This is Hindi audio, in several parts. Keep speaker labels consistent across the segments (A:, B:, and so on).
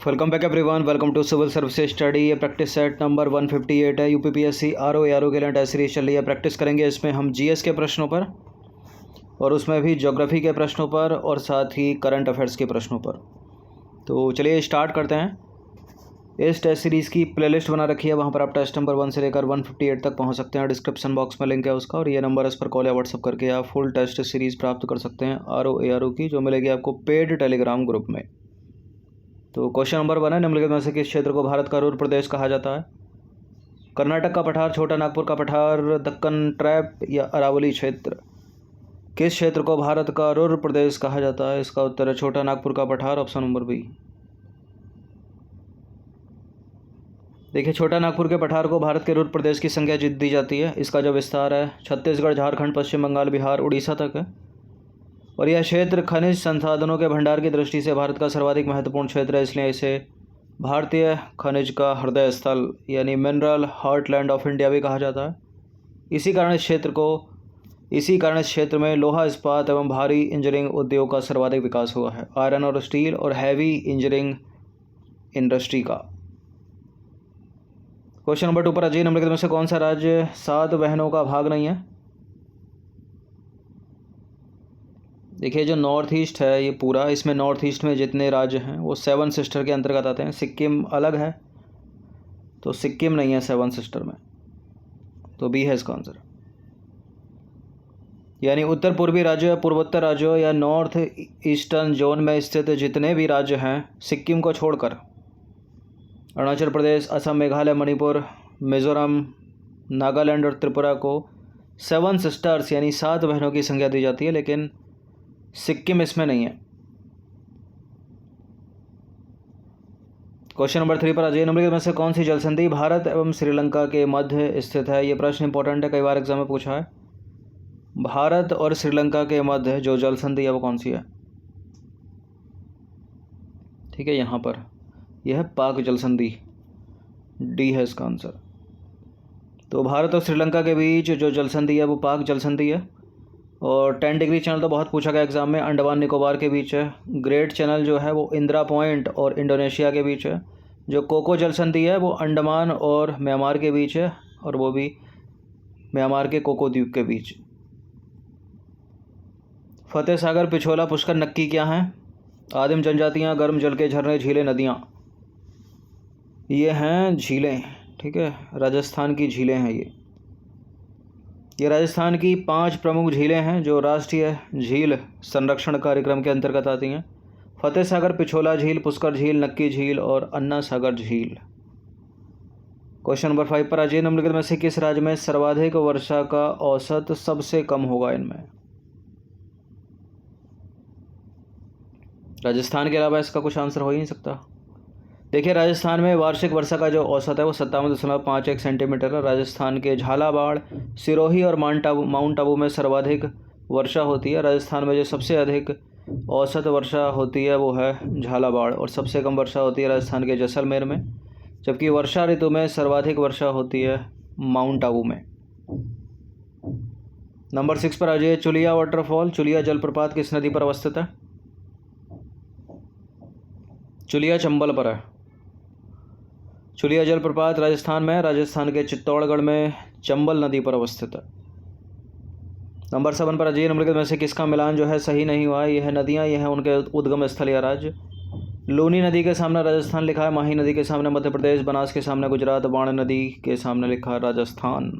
A: Welcome back everyone, welcome to civil services study. ये प्रैक्टिस सेट नंबर 158 है। यूपीपीएससी आरओ के लिए टेस्ट सीरीज चल रही है। प्रैक्टिस करेंगे इसमें हम जीएस के प्रश्नों पर और उसमें भी ज्योग्राफी के प्रश्नों पर और साथ ही करंट अफेयर्स के प्रश्नों पर। तो चलिए स्टार्ट करते हैं। इस टेस्ट सीरीज़ की प्लेलिस्ट बना रखी है, वहाँ पर आप टेस्ट नंबर 1 से लेकर 158 तक पहुँच सकते हैं। डिस्क्रिप्शन बॉक्स में लिंक है उसका, और ये नंबर इस पर कॉल या व्हाट्सअप करके आप फुल टेस्ट सीरीज़ प्राप्त कर सकते हैं आरओ की, जो मिलेगी आपको पेड टेलीग्राम ग्रुप में। तो क्वेश्चन नंबर 1 है, निम्नलिखित में से किस क्षेत्र को भारत का रुर प्रदेश कहा जाता है? कर्नाटक का पठार, छोटा नागपुर का पठार, दक्कन ट्रैप या अरावली क्षेत्र? किस क्षेत्र को भारत का रुर प्रदेश कहा जाता है? इसका उत्तर है छोटा नागपुर का पठार, ऑप्शन नंबर बी। देखिए, छोटा नागपुर के पठार को भारत के रुर प्रदेश की संज्ञा दी जाती है। इसका जो विस्तार है छत्तीसगढ़, झारखंड, पश्चिम बंगाल, बिहार, उड़ीसा तक है, और यह क्षेत्र खनिज संसाधनों के भंडार की दृष्टि से भारत का सर्वाधिक महत्वपूर्ण क्षेत्र है। इसलिए इसे भारतीय खनिज का हृदय स्थल यानी मिनरल हार्टलैंड ऑफ इंडिया भी कहा जाता है। इसी कारण इस क्षेत्र में लोहा इस्पात एवं भारी इंजीनियरिंग उद्योग का सर्वाधिक विकास हुआ है। आयरन और स्टील और हैवी इंजीनियरिंग इंडस्ट्री का। क्वेश्चन नंबर 2 पर अजय, निम्नलिखित में से कौन सा राज्य 7 बहनों का भाग नहीं है? देखिए, जो नॉर्थ ईस्ट है ये पूरा, इसमें नॉर्थ ईस्ट में जितने राज्य हैं वो 7 सिस्टर के अंतर्गत आते हैं। सिक्किम अलग है, तो सिक्किम नहीं है 7 सिस्टर में, तो बी है इसका आंसर। यानी उत्तर पूर्वी राज्यों, पूर्वोत्तर राज्यों या नॉर्थ ईस्टर्न जोन में स्थित जितने भी राज्य हैं सिक्किम को छोड़कर, अरुणाचल प्रदेश, असम, मेघालय, मणिपुर, मिजोरम, नागालैंड और त्रिपुरा को 7 सिस्टर्स यानी 7 बहनों की संख्या दी जाती है, लेकिन सिक्किम इसमें नहीं है। क्वेश्चन नंबर 3 पर अजय, निम्नलिखित में से कौन सी जलसंधि भारत एवं श्रीलंका के मध्य स्थित है? ये प्रश्न इंपॉर्टेंट है, कई बार एग्जाम में पूछा है। भारत और श्रीलंका के मध्य जो जलसंधि है वो कौन सी है? ठीक है, यहाँ पर यह पाक जलसंधि, डी है इसका आंसर। तो भारत और श्रीलंका के बीच जो जलसंधि है वो पाक जलसंधि है। और 10 डिग्री चैनल तो बहुत पूछा गया एग्जाम में, अंडमान निकोबार के बीच है। ग्रेट चैनल जो है वो इंदिरा पॉइंट और इंडोनेशिया के बीच है। जो कोको जलसंधि है वो अंडमान और म्यांमार के बीच है, और वो भी म्यांमार के कोको द्वीप के बीच। फतेह सागर, पिछोला, पुष्कर, नक्की क्या हैं? आदिम जनजातियाँ, गर्म जल के झरने, झीलें, नदियाँ? ये हैं झीलें। ठीक है, राजस्थान की झीलें हैं ये राजस्थान की 5 प्रमुख झीलें हैं जो राष्ट्रीय झील संरक्षण कार्यक्रम के अंतर्गत आती हैं। फतेह सागर, पिछोला झील, पुष्कर झील, नक्की झील और अन्ना सागर झील। क्वेश्चन नंबर 5 पर अजय, निम्नलिखित में से किस राज्य में सर्वाधिक वर्षा का औसत सबसे कम होगा? इनमें राजस्थान के अलावा इसका कुछ आंसर हो ही नहीं सकता। देखिए, राजस्थान में वार्षिक वर्षा का जो औसत है वो 57.51 सेंटीमीटर है। राजस्थान के झालावाड़, सिरोही और माउंट आबू में सर्वाधिक वर्षा होती है। राजस्थान में जो सबसे अधिक औसत वर्षा होती है वो है झालावाड़, और सबसे कम वर्षा होती है राजस्थान के जैसलमेर में, जबकि वर्षा ऋतु में सर्वाधिक वर्षा होती है माउंट आबू में। नंबर 6 पर आ जाइए, चुलिया वाटरफॉल, चुलिया जलप्रपात किस नदी पर अवस्थित है? चुलिया चंबल पर है। चुलिया जलप्रपात राजस्थान में, राजस्थान के चित्तौड़गढ़ में चंबल नदी पर अवस्थित है। नंबर 7 पर अजय, निम्नलिखित में से किसका मिलान जो है सही नहीं हुआ? यह है नदियाँ, यह है उनके उद्गम स्थल या राज्य। लूनी नदी के सामने राजस्थान लिखा है, माही नदी के सामने मध्य प्रदेश, बनास के सामने गुजरात, बाण नदी के सामने लिखा है राजस्थान।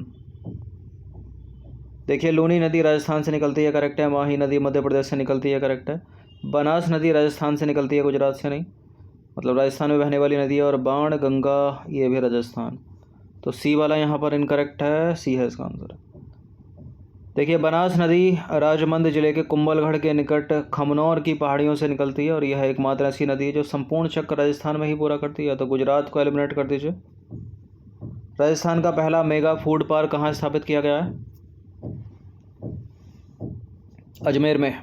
A: देखिए, लूनी नदी राजस्थान से निकलती है, करेक्ट है। माही नदी मध्य प्रदेश से निकलती है, करेक्ट है। बनास नदी राजस्थान से निकलती है, गुजरात से नहीं, मतलब राजस्थान में बहने वाली नदी है। और बाण गंगा ये भी राजस्थान, तो सी वाला यहाँ पर इनकरेक्ट है, सी है इसका आंसर। देखिए, बनास नदी राजमंद जिले के कुंभलगढ़ के निकट खमनौर की पहाड़ियों से निकलती है, और यह एकमात्र ऐसी नदी है जो संपूर्ण चक्र राजस्थान में ही पूरा करती है। तो गुजरात को एलिमिनेट कर दीजिए। राजस्थान का पहला मेगा फूड पार्क कहाँ स्थापित किया गया है? अजमेर में।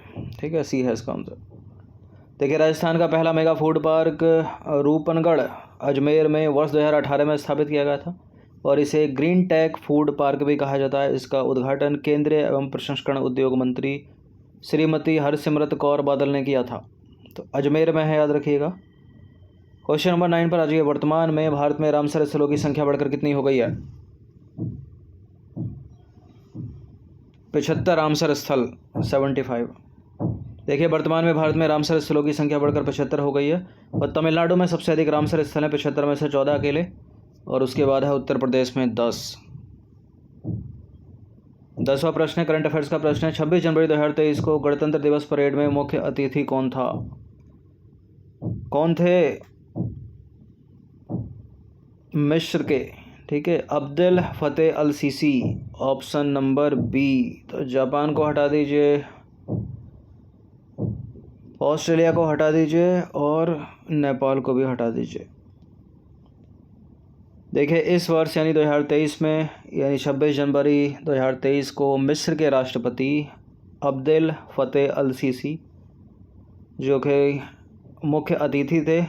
A: ठीक है, सी है इसका आंसर। देखिए, राजस्थान का पहला mega food park Rupangarh Ajmer में वर्ष 2018 में स्थापित किया गया था, और इसे ग्रीन टेक फूड पार्क भी कहा जाता है। इसका उद्घाटन केंद्रीय एवं प्रसंस्करण उद्योग मंत्री श्रीमती हरसिमरत कौर बादल ने किया था। तो अजमेर में है, याद रखिएगा। क्वेश्चन नंबर 9 पर आ जाइए। वर्तमान में भारत में रामसर स्थलों की संख्या बढ़कर कितनी हो गई है? 75 रामसर स्थल, 75। देखिए वर्तमान में भारत में रामसर स्थलों की संख्या बढ़कर 75 हो गई है और तमिलनाडु में सबसे अधिक रामसर स्थल हैं, 75 में से 14 अकेले, और उसके बाद है उत्तर प्रदेश में 10। 10वां प्रश्न है, करंट अफेयर्स का प्रश्न है। 26 जनवरी 2023 को गणतंत्र दिवस परेड में मुख्य अतिथि कौन था? कौन थे? मिस्र के, ठीक है, अब्देल फतेह अल सीसी, ऑप्शन नंबर बी। तो जापान को हटा दीजिए, ऑस्ट्रेलिया को हटा दीजिए और नेपाल को भी हटा दीजिए। देखिए इस वर्ष यानी 2023 में, यानी 26 जनवरी 2023 को मिस्र के राष्ट्रपति अब्देल फतेह अल सीसी, जो कि मुख्य अतिथि थे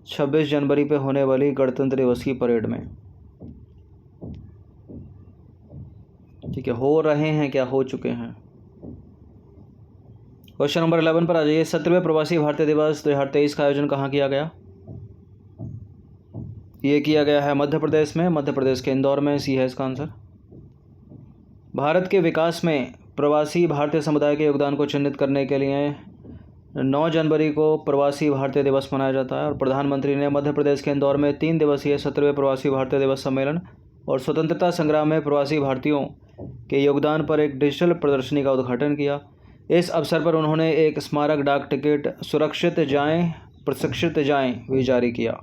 A: 26 जनवरी पे होने वाली गणतंत्र दिवस की परेड में। ठीक है, हो रहे हैं क्या, हो चुके हैं। क्वेश्चन नंबर 11 पर आ जाइए। 17वें प्रवासी भारतीय दिवस 2023 का आयोजन कहाँ किया गया? ये किया गया है मध्य प्रदेश में, मध्य प्रदेश के इंदौर में। सी है इसका आंसर। भारत के विकास में प्रवासी भारतीय समुदाय के योगदान को चिन्हित करने के लिए 9 जनवरी को प्रवासी भारतीय दिवस मनाया जाता है और प्रधानमंत्री ने मध्य प्रदेश के इंदौर में 3 दिवसीय 17वें प्रवासी भारतीय दिवस सम्मेलन और स्वतंत्रता संग्राम में प्रवासी भारतीयों के योगदान पर एक डिजिटल प्रदर्शनी का उद्घाटन किया। इस अवसर पर उन्होंने एक स्मारक डाक टिकट सुरक्षित जाएं प्रशिक्षित जाएं भी जारी किया।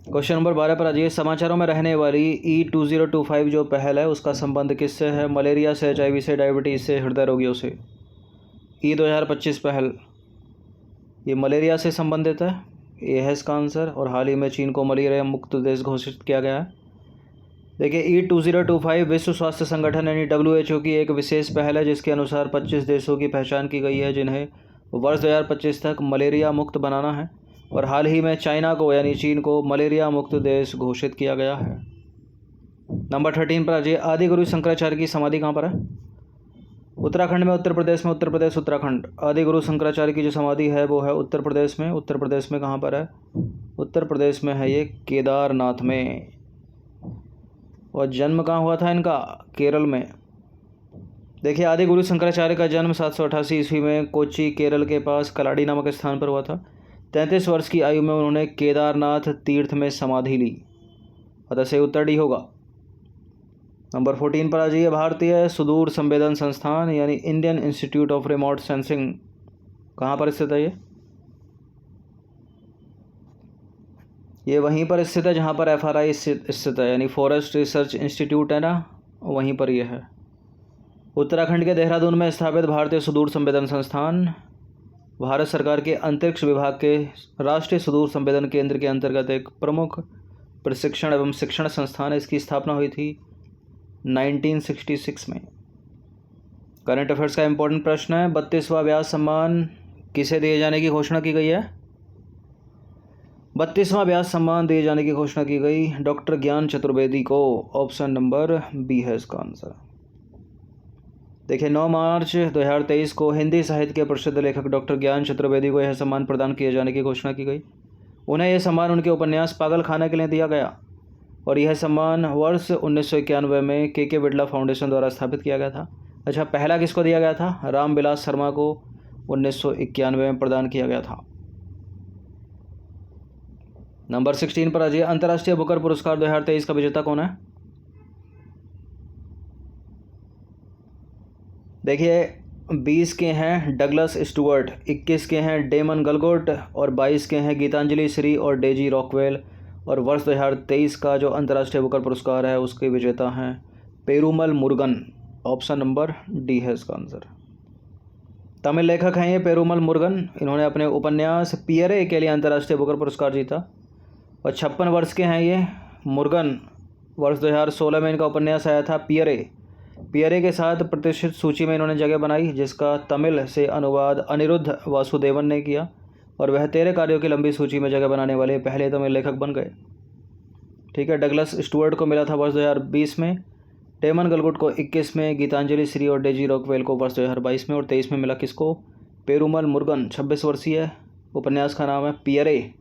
A: क्वेश्चन नंबर 12 पर आ जाइए। समाचारों में रहने वाली E2025 जो पहल है उसका संबंध किससे है? मलेरिया से, HIV से, डायबिटीज़ से, हृदय रोगियों से। E2025 पहल ये मलेरिया से संबंधित है, ये है इसका आंसर। और हाल ही में चीन को मलेरिया मुक्त देश घोषित किया गया है। देखिए E2025 विश्व स्वास्थ्य संगठन यानी WHO की एक विशेष पहल है जिसके अनुसार 25 देशों की पहचान की गई है जिन्हें वर्ष 2025 तक मलेरिया मुक्त बनाना है। और हाल ही में चाइना को यानी चीन को मलेरिया मुक्त देश घोषित किया गया है। नंबर 13 पर आ जाइए। आदि गुरु शंकराचार्य की समाधि कहाँ पर है? उत्तराखंड में, उत्तर प्रदेश में, उत्तर प्रदेश उत्तराखंड। आदि गुरु शंकराचार्य की जो समाधि है वो है उत्तर प्रदेश में। उत्तर प्रदेश में कहाँ पर है? उत्तर प्रदेश में है ये केदारनाथ में। और जन्म कहाँ हुआ था इनका? केरल में। देखिए आदि गुरु शंकराचार्य का जन्म 788 ईस्वी में कोच्चि केरल के पास कलाड़ी नामक स्थान पर हुआ था। 33 वर्ष की आयु में उन्होंने केदारनाथ तीर्थ में समाधि ली, अतः सही उत्तर डी होगा। नंबर 14 पर आ जाइए। भारतीय सुदूर संवेदन संस्थान यानी Indian institute of remote sensing कहाँ पर स्थित है? ये वहीं पर स्थित है जहाँ पर FRI स्थित है, यानी फॉरेस्ट रिसर्च इंस्टीट्यूट है ना, वहीं पर यह है। उत्तराखंड के देहरादून में स्थापित भारतीय सुदूर संवेदन संस्थान भारत सरकार के अंतरिक्ष विभाग के राष्ट्रीय सुदूर संवेदन केंद्र के अंतर्गत एक प्रमुख प्रशिक्षण एवं शिक्षण संस्थान है। इसकी स्थापना हुई थी 1966 में। करंट अफेयर्स का इंपॉर्टेंट प्रश्न है। 32वां व्यास सम्मान किसे दिए जाने की घोषणा की गई है? 32वां व्यास सम्मान दिए जाने की घोषणा की गई डॉक्टर ज्ञान चतुर्वेदी को। ऑप्शन नंबर बी है इसका आंसर। देखिए 9 मार्च 2023 को हिंदी साहित्य के प्रसिद्ध लेखक डॉक्टर ज्ञान चतुर्वेदी को यह सम्मान प्रदान किए जाने की घोषणा की गई। उन्हें यह सम्मान उनके उपन्यास पागल खाना के लिए दिया गया और यह सम्मान वर्ष 1991 में के बिड़ला फाउंडेशन द्वारा स्थापित किया गया था। अच्छा, पहला किसको दिया गया था? रामविलास शर्मा को 1991 में प्रदान किया गया था। नंबर 16 पर आ जाइए। अंतर्राष्ट्रीय बुकर पुरस्कार 2023 का विजेता कौन है? देखिए 20 के हैं डगलस स्टुअर्ट, 21 के हैं डेमन गलगोट और 22 के हैं गीतांजलि श्री और डेजी रॉकवेल। और वर्ष 2023 का जो अंतर्राष्ट्रीय बुकर पुरस्कार है उसके विजेता हैं Perumal Murugan. Option number D है इसका आंसर। तमिल लेखक हैं ये पेरुमल मुरुगन। इन्होंने अपने उपन्यास पियरे के लिए अंतर्राष्ट्रीय बुकर पुरस्कार जीता और 56 वर्ष के हैं ये मुरुगन। वर्ष 2016 में इनका उपन्यास आया था पियरे के साथ प्रतिष्ठित सूची में इन्होंने जगह बनाई जिसका तमिल से अनुवाद अनिरुद्ध वासुदेवन ने किया और वह 13 कार्यों की लंबी सूची में जगह बनाने वाले पहले तमिल लेखक बन गए। ठीक है, डगलस स्टुअर्ट को मिला था वर्ष 2020 में टेमन गलगुट को 21 में, गीतांजलि श्री और डेजी रॉकवेल को वर्ष 2022 में, और 23 में मिला किसको? पेरुमल मुरुगन। 26 वर्षीय। उपन्यास का नाम है पियरे।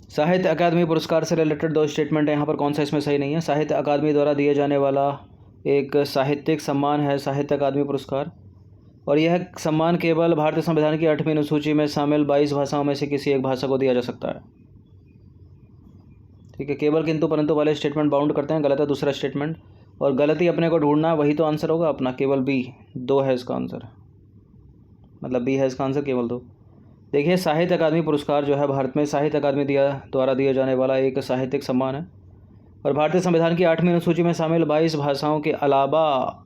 A: साहित्य अकादमी पुरस्कार से रिलेटेड 2 स्टेटमेंट है यहाँ पर, कौन सा इसमें सही नहीं है? साहित्य अकादमी द्वारा दिए जाने वाला एक साहित्यिक सम्मान है साहित्य अकादमी पुरस्कार, और यह सम्मान केवल भारतीय संविधान की 8वीं अनुसूची में शामिल 22 भाषाओं में से किसी एक भाषा को दिया जा सकता है। ठीक है, केवल किंतु परंतु वाले स्टेटमेंट बाउंड करते हैं, गलत है दूसरा स्टेटमेंट, और गलती अपने को ढूंढना, वही तो आंसर होगा अपना, केवल बी 2 है इसका आंसर, मतलब बी है इसका आंसर, केवल 2। देखिए, साहित्य अकादमी पुरस्कार जो है भारत में साहित्य अकादमी द्वारा दिया जाने वाला एक साहित्यिक सम्मान है, और भारतीय संविधान की 8वीं अनुसूची में शामिल 22 भाषाओं के अलावा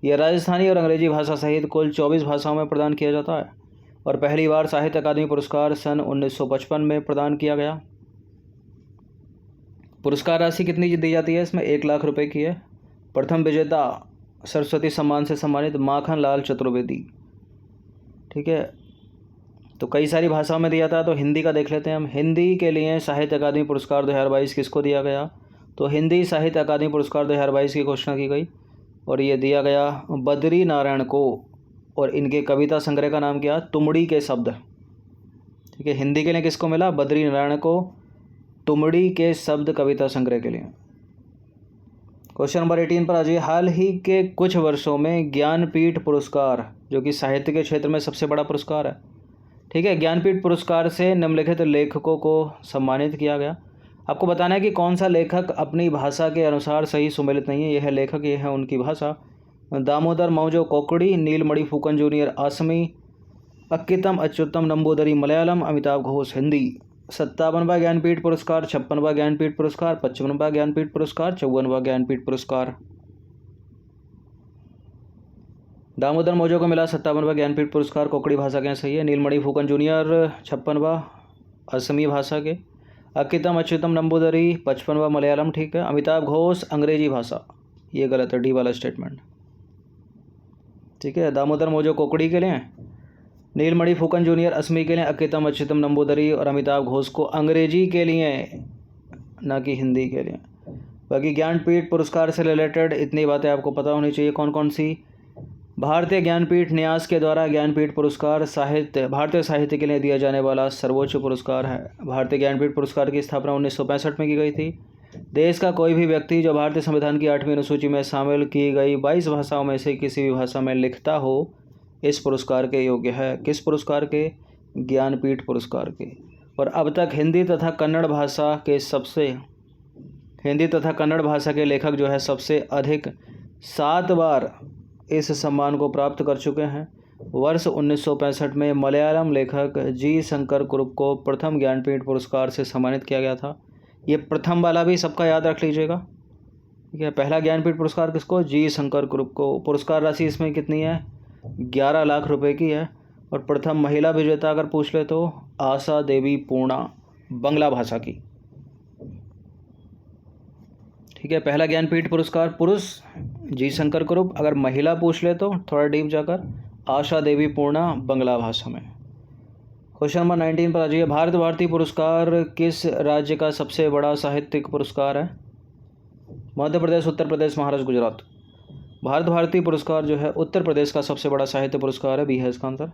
A: यह राजस्थानी और अंग्रेजी भाषा सहित कुल 24 भाषाओं में प्रदान किया जाता है, और पहली बार साहित्य अकादमी पुरस्कार सन 1955 में प्रदान किया गया। पुरस्कार राशि कितनी दी जाती है इसमें? 1 लाख रुपए की है। प्रथम विजेता सरस्वती सम्मान से सम्मानित माखन लाल चतुर्वेदी। ठीक है, तो कई सारी भाषाओं में दिया था, तो हिंदी का देख लेते हैं हम। हिंदी के लिए साहित्य अकादमी पुरस्कार 2022 किसको दिया गया? तो हिंदी साहित्य अकादमी पुरस्कार 2022 की घोषणा की गई, और ये दिया गया बद्री नारायण को, और इनके कविता संग्रह का नाम क्या? तुमड़ी के शब्द। ठीक है, हिंदी के लिए किसको मिला? बद्री नारायण को, तुमड़ी के शब्द कविता संग्रह के लिए। क्वेश्चन नंबर 18 पर आ जाइए। हाल ही के कुछ वर्षों में ज्ञानपीठ पुरस्कार, जो कि साहित्य के क्षेत्र में सबसे बड़ा पुरस्कार है, ठीक है, ज्ञानपीठ पुरस्कार से निम्नलिखित लेखकों को सम्मानित किया गया। आपको बताना है कि कौन सा लेखक अपनी भाषा के अनुसार सही सुमेलित नहीं है। यह है लेखक, यह है उनकी भाषा। दामोदर मौजो कोकड़ी, नीलमणि फूकन जूनियर असमी, अक्कितम अच्युतम नंबूदरी मलयालम, अमिताभ घोष हिंदी। 57वां ज्ञानपीठ पुरस्कार, 56वां ज्ञानपीठ पुरस्कार, 55वां ज्ञानपीठ पुरस्कार, 54वां ज्ञानपीठ पुरस्कार। दामोदर मौजो को मिला 57वां ज्ञानपीठ पुरस्कार, कोकड़ी भाषा के सही है। नीलमणि फूकन जूनियर 56वां असमी भाषा के। अक्कितम अच्युतम नंबूदरी 55वां मलयालम, ठीक है। अमिताभ घोष अंग्रेजी भाषा, ये गलत है, डी वाला स्टेटमेंट। ठीक है, दामोदर मौजो कोकड़ी के लिए, नीलमणि फूकन जूनियर असमी के लिए, अक्कितम अच्युतम नंबूदरी और अमिताभ घोष को अंग्रेजी के लिए, ना कि हिंदी के लिए। बाकी ज्ञानपीठ पुरस्कार से रिलेटेड इतनी बातें आपको पता होनी चाहिए। कौन कौन सी? भारतीय ज्ञानपीठ न्यास के द्वारा ज्ञानपीठ पुरस्कार भारतीय साहित्य के लिए दिया जाने वाला सर्वोच्च पुरस्कार है। भारतीय ज्ञानपीठ पुरस्कार की स्थापना 1965 में की गई थी। देश का कोई भी व्यक्ति जो भारतीय संविधान की 8वीं अनुसूची में शामिल की गई 22 भाषाओं में से किसी भी भाषा में लिखता हो, इस पुरस्कार के योग्य है। किस पुरस्कार के? ज्ञानपीठ पुरस्कार के। और अब तक हिंदी तथा कन्नड़ भाषा के लेखक जो है सबसे अधिक 7 बार इस सम्मान को प्राप्त कर चुके हैं। वर्ष 1965 में मलयालम लेखक जी शंकर कुरुप को प्रथम ज्ञानपीठ पुरस्कार से सम्मानित किया गया था। ये प्रथम वाला भी सबका याद रख लीजिएगा। ठीक है, पहला ज्ञानपीठ पुरस्कार किसको? जी शंकर कुरुप को। पुरस्कार राशि इसमें कितनी है? 11 लाख रुपए की है। और प्रथम महिला विजेता अगर पूछ ले तो आशा देवी पूर्णा, बंगला भाषा की। ठीक है, पहला ज्ञानपीठ पुरस्कार पुरुष जी शंकर कुरुप, अगर महिला पूछ ले तो थोड़ा डीप जाकर आशा देवी पूर्णा, बंगला भाषा में। क्वेश्चन नंबर 19 पर आ जाइए। भारत भारती पुरस्कार किस राज्य का सबसे बड़ा साहित्यिक पुरस्कार है? मध्य प्रदेश, उत्तर प्रदेश, महाराष्ट्र, गुजरात। भारत भारती पुरस्कार जो है उत्तर प्रदेश का सबसे बड़ा साहित्य पुरस्कार है, बी है इसका आंसर।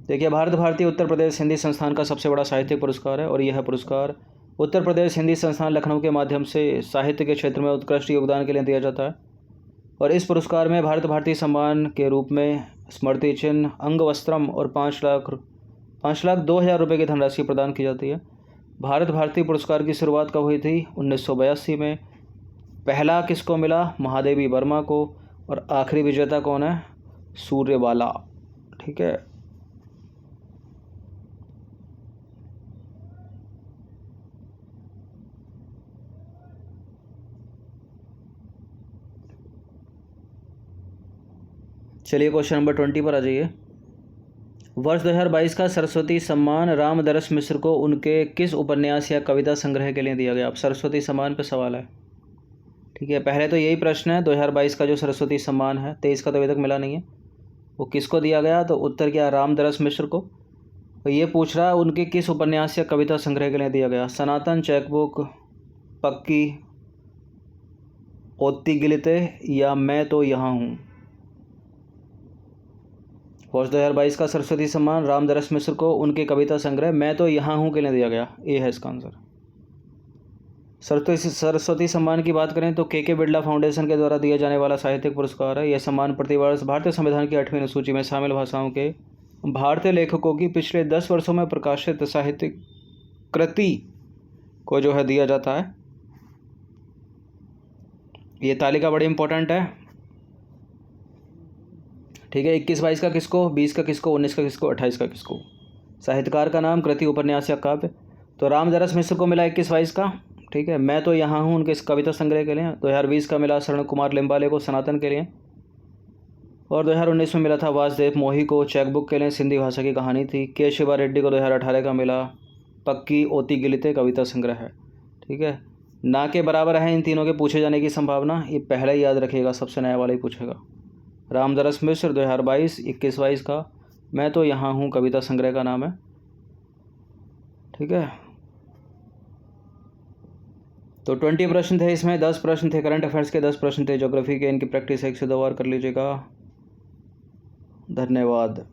A: देखिए, भारत भारती उत्तर प्रदेश हिंदी संस्थान का सबसे बड़ा साहित्यिक पुरस्कार है, और यह पुरस्कार उत्तर प्रदेश हिंदी संस्थान लखनऊ के माध्यम से साहित्य के क्षेत्र में उत्कृष्ट योगदान के लिए दिया जाता है। और इस पुरस्कार में भारत भारती सम्मान के रूप में स्मृति चिन्ह, अंगवस्त्रम और 5,02,000 रुपये की धनराशि प्रदान की जाती है। भारत भारती पुरस्कार की शुरुआत कब हुई थी? 1982 में। पहला किसको मिला? महादेवी वर्मा को। और आखिरी विजेता कौन है? सूर्यबाला। ठीक है, चलिए क्वेश्चन नंबर 20 पर आ जाइए। वर्ष 2022 का सरस्वती सम्मान रामदरस मिश्र को उनके किस उपन्यास या कविता संग्रह के लिए दिया गया? अब सरस्वती सम्मान पे सवाल है। ठीक है, पहले तो यही प्रश्न है, 2022 का जो सरस्वती सम्मान है, 23 का तो अभी तक मिला नहीं है, वो किसको दिया गया? तो उत्तर क्या? रामदरस मिश्र को। तो ये पूछ रहा है उनके किस उपन्यास या कविता संग्रह के लिए दिया गया। सनातन, चेकबुक, पक्की, ओत्ती गिलिते या मैं तो यहाँ हूँ। वर्ष 2022 का सरस्वती सम्मान रामदरस मिश्र को उनके कविता संग्रह मैं तो यहाँ हूँ के लिए दिया गया। ए है इसका आंसर। सरस्वती सम्मान की बात करें तो के बिरला फाउंडेशन के द्वारा दिया जाने वाला साहित्यिक पुरस्कार है। यह सम्मान प्रतिवर्ष भारतीय संविधान की 8वीं अनुसूची में शामिल भाषाओं के भारतीय लेखकों की पिछले 10 वर्षों में प्रकाशित साहित्यिक कृति को जो है दिया जाता है। ये तालिका बड़ी इंपॉर्टेंट है, ठीक है। 21-22 का किसको, 20 का किसको, 19 का किसको, 28 का किसको। साहित्यकार का नाम, कृति, उपन्यास या काव्य। तो रामदरस मिश्र को मिला 21-22 का, ठीक है। मैं तो यहाँ हूँ उनके कविता संग्रह के लिए। 2020 का मिला शरण कुमार लिम्बाले को सनातन के लिए। और 2019 में मिला था वासुदेव मोही को चेकबुक के लिए, सिंधी भाषा की कहानी थी। के शिवा रेड्डी को 2018 का मिला पक्की ओती गिलिते कविता संग्रह है, ठीक है। ना के बराबर है इन तीनों के पूछे जाने की संभावना। ये पहले ही याद रखिएगा, सबसे नया वाला ही पूछेगा। रामदरस मिश्र 2022 21-22 का मैं तो यहाँ हूँ कविता संग्रह का नाम है, ठीक है। तो 20 प्रश्न थे इसमें, 10 प्रश्न थे करंट अफेयर्स के, 10 प्रश्न थे ज्योग्राफी के। इनकी प्रैक्टिस 1 से 2 बार कर लीजिएगा। धन्यवाद।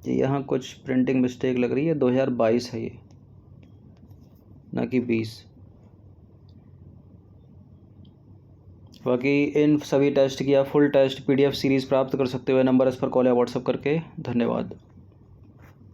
A: यहाँ कुछ प्रिंटिंग मिस्टेक लग रही है, 2022 है ये, ना कि 20। बाकी इन सभी टेस्ट की या फुल टेस्ट PDF सीरीज़ प्राप्त कर सकते हुए नंबर इस पर कॉल या व्हाट्सएप करके। धन्यवाद।